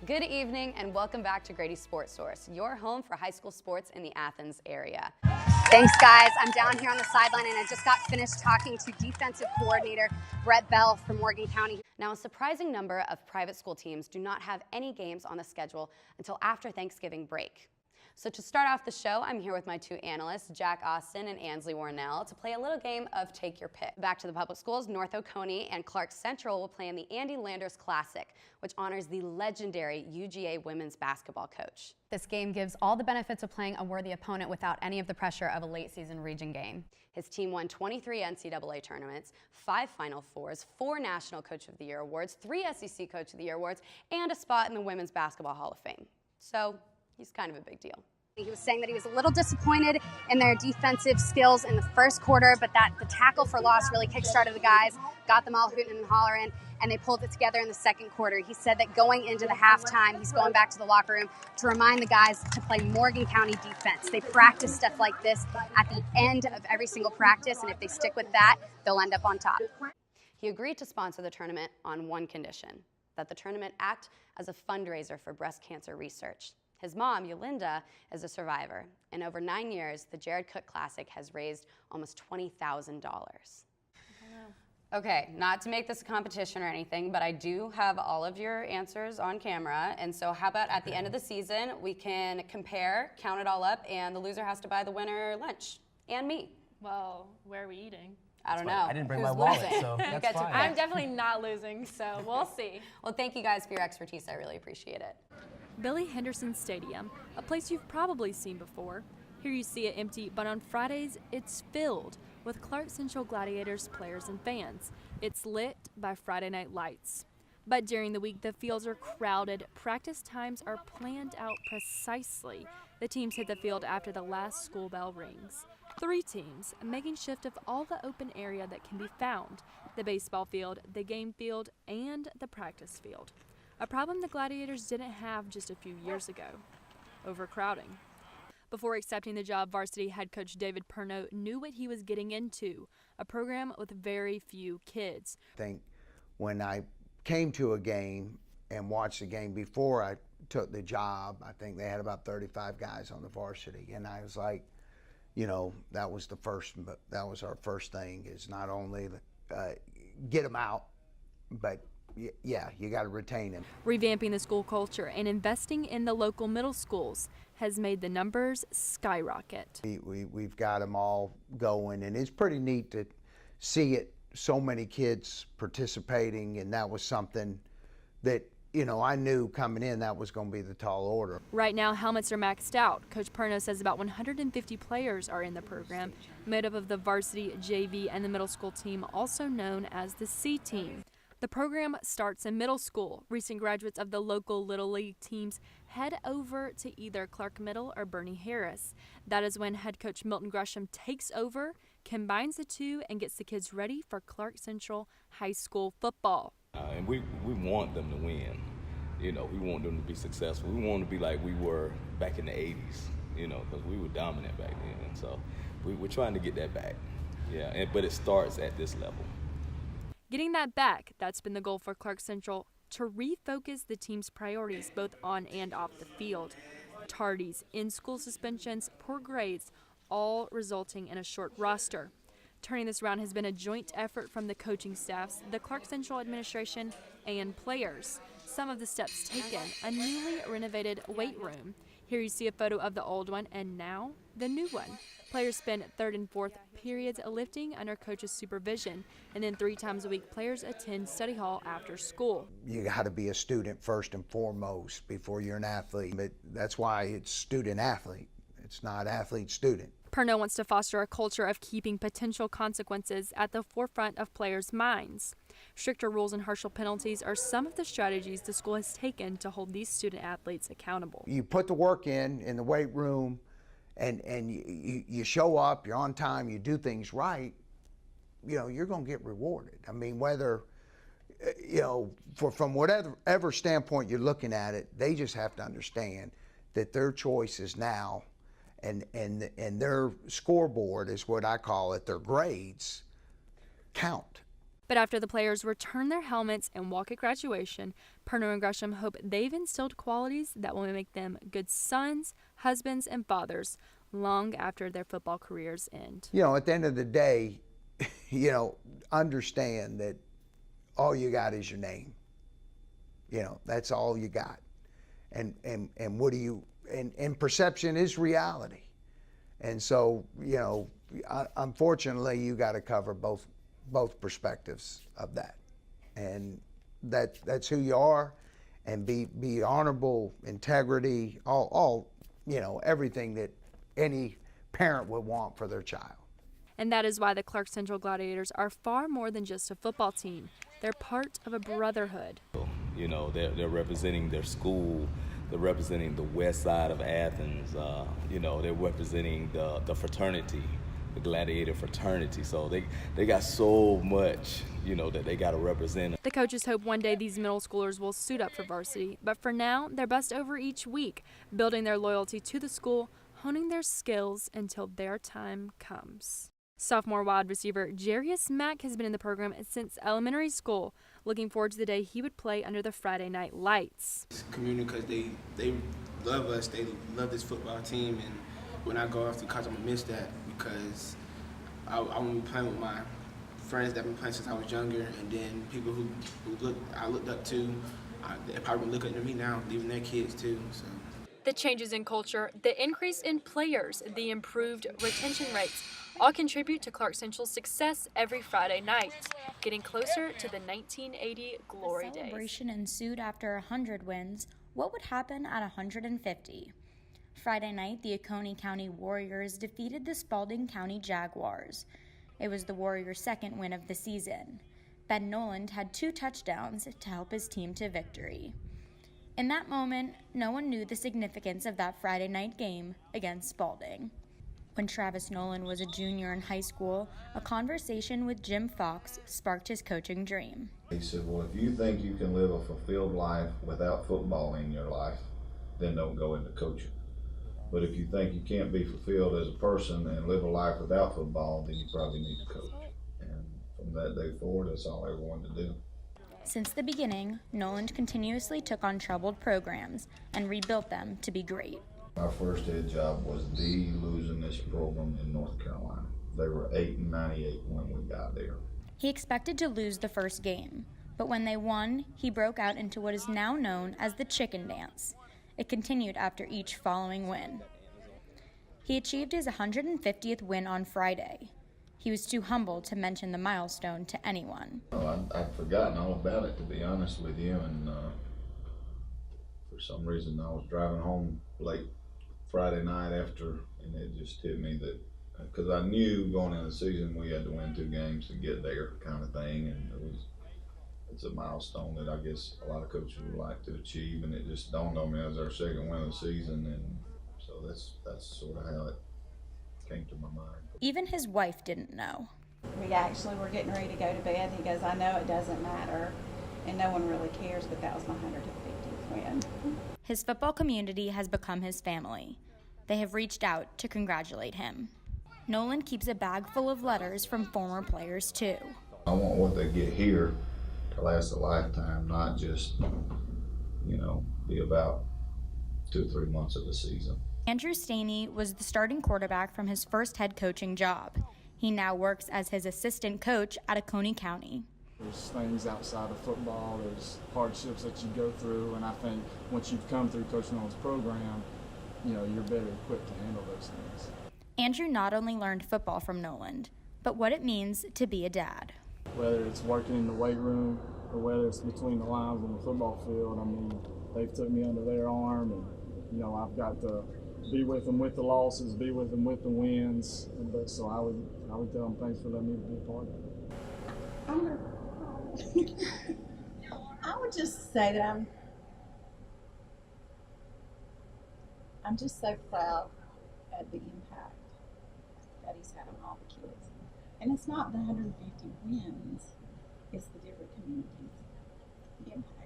Good evening and welcome back to Grady Sportsource, your home for high school sports in the Athens area. Thanks, guys. I'm down here on the sideline and I just got finished talking to defensive coordinator Brett Bell from Morgan County. Now, a surprising number of private school teams do not have any games on the schedule until after Thanksgiving break. So to start off the show, I'm here with my two analysts, Jack Austin and Ansley Warnell, to play a little game of Take Your Pick. Back to the public schools, North Oconee and Clark Central will play in the Andy Landers Classic, which honors the legendary UGA women's basketball coach. This game gives all the benefits of playing a worthy opponent without any of the pressure of a late season region game. His team won 23 NCAA tournaments, 5 Final Fours, 4 National Coach of the Year awards, 3 SEC Coach of the Year awards, and a spot in the Women's Basketball Hall of Fame. So he's kind of a big deal. He was saying that he was a little disappointed in their defensive skills in the first quarter, but that the tackle for loss really kickstarted the guys, got them all hooting and hollering, and they pulled it together in the second quarter. He said that going into the halftime, he's going back to the locker room to remind the guys to play Morgan County defense. They practice stuff like this at the end of every single practice, and if they stick with that, they'll end up on top. He agreed to sponsor the tournament on one condition, that the tournament act as a fundraiser for breast cancer research. His mom, Yolinda, is a survivor. In over 9 years, the Jared Cook Classic has raised almost $20,000. Okay, not to make this a competition or anything, but I do have all of your answers on camera. And so how about at the end of the season, we can compare, count it all up, and the loser has to buy the winner lunch, and me. Well, where are we eating? I don't know. I didn't bring Who's my wallet, losing? so You that's get to fine. pick. I'm definitely not losing, so we'll see. Well, thank you guys for your expertise. I really appreciate it. Billy Henderson Stadium, a place you've probably seen before. Here you see it empty, but on Fridays it's filled with Clark Central Gladiators players and fans. It's lit by Friday night lights. But during the week, the fields are crowded. Practice times are planned out precisely. The teams hit the field after the last school bell rings. 3 teams making shift of all the open area that can be found: the baseball field, the game field, and the practice field. A problem the Gladiators didn't have just a few years ago: overcrowding. Before accepting the job, varsity head coach David Perno knew what he was getting into, a program with very few kids. I think when I came to a game and watched the game before I took the job, I think they had about 35 guys on the varsity, and I was like, you know, that was our first thing, is not only get them out, but yeah, you got to retain him. Revamping the school culture and investing in the local middle schools has made the numbers skyrocket. We've got them all going, and it's pretty neat to see it, so many kids participating, and that was something that, you know, I knew coming in that was going to be the tall order. Right now, helmets are maxed out. Coach Perno says about 150 players are in the program, made up of the varsity, JV, and the middle school team, also known as the C team. The program starts in middle school. Recent graduates of the local Little League teams head over to either Clark Middle or Bernie Harris. That is when head coach Milton Gresham takes over, combines the two, and gets the kids ready for Clark Central High School football. And we want them to win. You know, we want them to be successful. We want them to be like we were back in the 80s, you know, because we were dominant back then. And so we're trying to get that back. Yeah, but it starts at this level. Getting that back, that's been the goal for Clark Central, to refocus the team's priorities both on and off the field. Tardies, in-school suspensions, poor grades, all resulting in a short roster. Turning this around has been a joint effort from the coaching staffs, the Clark Central administration, and players. Some of the steps taken: a newly renovated weight room. Here you see a photo of the old one and now the new one. Players spend 3rd and 4th periods lifting under coach's supervision, and then 3 times a week players attend study hall after school. You got to be a student first and foremost before you're an athlete. But that's why it's student-athlete. It's not athlete-student. Perno wants to foster a culture of keeping potential consequences at the forefront of players' minds. Stricter rules and harsher penalties are some of the strategies the school has taken to hold these student athletes accountable. You put the work in the weight room, and you show up, you're on time, you do things right, you know, you're going to get rewarded. I mean, whether, you know, from whatever standpoint you're looking at it, they just have to understand that their choices now and their scoreboard is what I call it, their grades count. But after the players return their helmets and walk at graduation, Perno and Gresham hope they've instilled qualities that will make them good sons, husbands, and fathers long after their football careers end. You know, at the end of the day, you know, understand that all you got is your name. You know, that's all you got. And what do you, and perception is reality. And so, you know, unfortunately, you got to cover both perspectives of that. And that's who you are, and be honorable, integrity, all, you know, everything that any parent would want for their child. And that is why the Clark Central Gladiators are far more than just a football team. They're part of a brotherhood. You know, they're representing their school. They're representing the west side of Athens. You know, they're representing the fraternity, the gladiator fraternity. So they got so much, you know, that they got to represent. The coaches hope one day these middle schoolers will suit up for varsity, but for now, they're best over each week, building their loyalty to the school, honing their skills until their time comes. Sophomore wide receiver Jarius Mack has been in the program since elementary school, looking forward to the day he would play under the Friday night lights. It's community because they love us, they love this football team, and when I go off to college, I'm going to miss that because I want to be playing with my friends that have been playing since I was younger, and then people who I looked up to, they probably look up to me now, leaving their kids too. So. The changes in culture, the increase in players, the improved retention rates, all contribute to Clark Central's success every Friday night, getting closer to the 1980 glory days. Celebration ensued after 100 wins. What would happen at 150? Friday night, the Oconee County Warriors defeated the Spalding County Jaguars. It was the Warriors' second win of the season. Ben Noland had 2 touchdowns to help his team to victory. In that moment, no one knew the significance of that Friday night game against Spalding. When Travis Nolan was a junior in high school, a conversation with Jim Fox sparked his coaching dream. He said, well, if you think you can live a fulfilled life without football in your life, then don't go into coaching. But if you think you can't be fulfilled as a person and live a life without football, then you probably need to coach. And from that day forward, that's all I ever wanted to do. Since the beginning, Noland continuously took on troubled programs and rebuilt them to be great. My first head job was the losingest program in North Carolina. They were 8-98 when we got there. He expected to lose the first game, but when they won, he broke out into what is now known as the chicken dance. It continued after each following win. He achieved his 150th win on Friday. He was too humble to mention the milestone to anyone. I'd forgotten all about it, to be honest with you, and for some reason I was driving home late Friday night after, and it just hit me that, because I knew going into the season we had to win 2 games to get there kind of thing, and it's a milestone that I guess a lot of coaches would like to achieve, and it just dawned on me as our second win of the season, and so that's sort of how it came to my mind. Even his wife didn't know. We actually were getting ready to go to bed. He goes, I know it doesn't matter, and no one really cares, but that was my 150th win. His football community has become his family. They have reached out to congratulate him. Nolan keeps a bag full of letters from former players, too. I want what they get here to last a lifetime, not just, you know, be about 2 or 3 months of the season. Andrew Staney was the starting quarterback from his first head coaching job. He now works as his assistant coach at Oconee County. There's things outside of football, there's hardships that you go through, and I think once you've come through Coach Nolan's program, you know, you're better equipped to handle those things. Andrew not only learned football from Noland, but what it means to be a dad. Whether it's working in the weight room or whether it's between the lines on the football field, I mean, they've took me under their arm, and, you know, I've got to be with them with the losses, be with them with the wins, but so I would tell them thanks for letting me be a part of it. I would just say that I'm just so proud at the impact that he's had on all the kids. And it's not the 150 wins, it's the different communities, the impact.